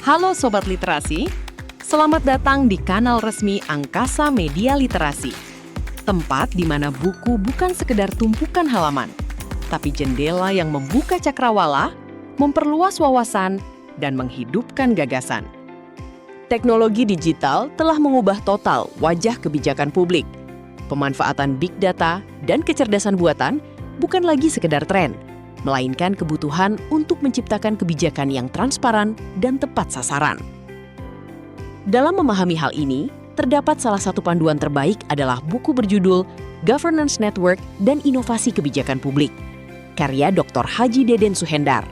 Halo Sobat Literasi, selamat datang di kanal resmi Angkasa Media Literasi. Tempat di mana buku bukan sekedar tumpukan halaman, tapi jendela yang membuka cakrawala, memperluas wawasan, dan menghidupkan gagasan. Teknologi digital telah mengubah total wajah kebijakan publik. Pemanfaatan big data dan kecerdasan buatan bukan lagi sekedar tren, melainkan kebutuhan untuk menciptakan kebijakan yang transparan dan tepat sasaran. Dalam memahami hal ini, terdapat salah satu panduan terbaik adalah buku berjudul Governance Network dan Inovasi Kebijakan Publik, karya Dr. Haji Deden Suhendar.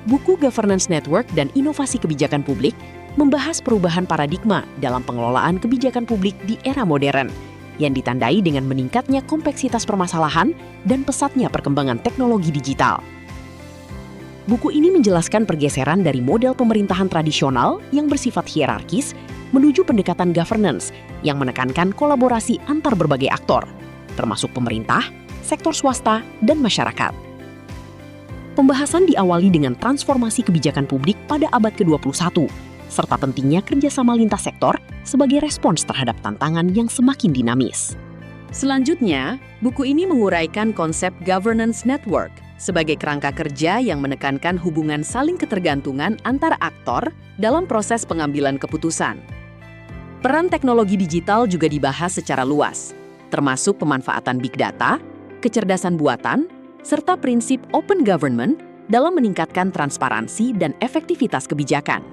Buku Governance Network dan Inovasi Kebijakan Publik membahas perubahan paradigma dalam pengelolaan kebijakan publik di era modern, yang ditandai dengan meningkatnya kompleksitas permasalahan dan pesatnya perkembangan teknologi digital. Buku ini menjelaskan pergeseran dari model pemerintahan tradisional yang bersifat hierarkis menuju pendekatan governance yang menekankan kolaborasi antar berbagai aktor, termasuk pemerintah, sektor swasta, dan masyarakat. Pembahasan diawali dengan transformasi kebijakan publik pada abad ke-21, serta pentingnya kerjasama lintas sektor sebagai respons terhadap tantangan yang semakin dinamis. Selanjutnya, buku ini menguraikan konsep governance network sebagai kerangka kerja yang menekankan hubungan saling ketergantungan antara aktor dalam proses pengambilan keputusan. Peran teknologi digital juga dibahas secara luas, termasuk pemanfaatan big data, kecerdasan buatan, serta prinsip open government dalam meningkatkan transparansi dan efektivitas kebijakan.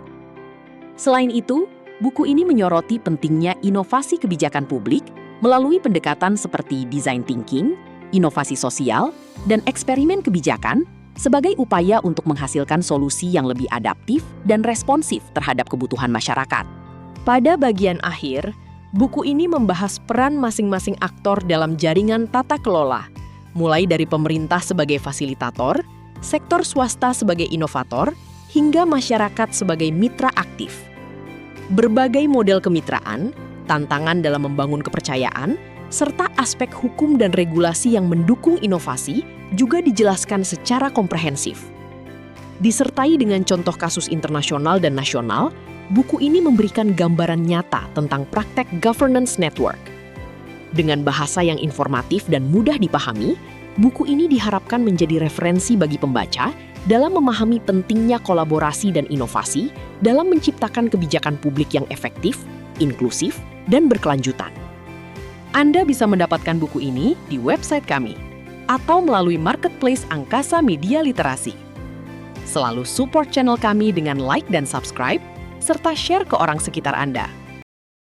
Selain itu, buku ini menyoroti pentingnya inovasi kebijakan publik melalui pendekatan seperti design thinking, inovasi sosial, dan eksperimen kebijakan sebagai upaya untuk menghasilkan solusi yang lebih adaptif dan responsif terhadap kebutuhan masyarakat. Pada bagian akhir, buku ini membahas peran masing-masing aktor dalam jaringan tata kelola, mulai dari pemerintah sebagai fasilitator, sektor swasta sebagai inovator, hingga masyarakat sebagai mitra aktif. Berbagai model kemitraan, tantangan dalam membangun kepercayaan, serta aspek hukum dan regulasi yang mendukung inovasi juga dijelaskan secara komprehensif. Disertai dengan contoh kasus internasional dan nasional, buku ini memberikan gambaran nyata tentang praktek governance network. Dengan bahasa yang informatif dan mudah dipahami, buku ini diharapkan menjadi referensi bagi pembaca dalam memahami pentingnya kolaborasi dan inovasi dalam menciptakan kebijakan publik yang efektif, inklusif, dan berkelanjutan. Anda bisa mendapatkan buku ini di website kami atau melalui marketplace Angkasa Media Literasi. Selalu support channel kami dengan like dan subscribe, serta share ke orang sekitar Anda.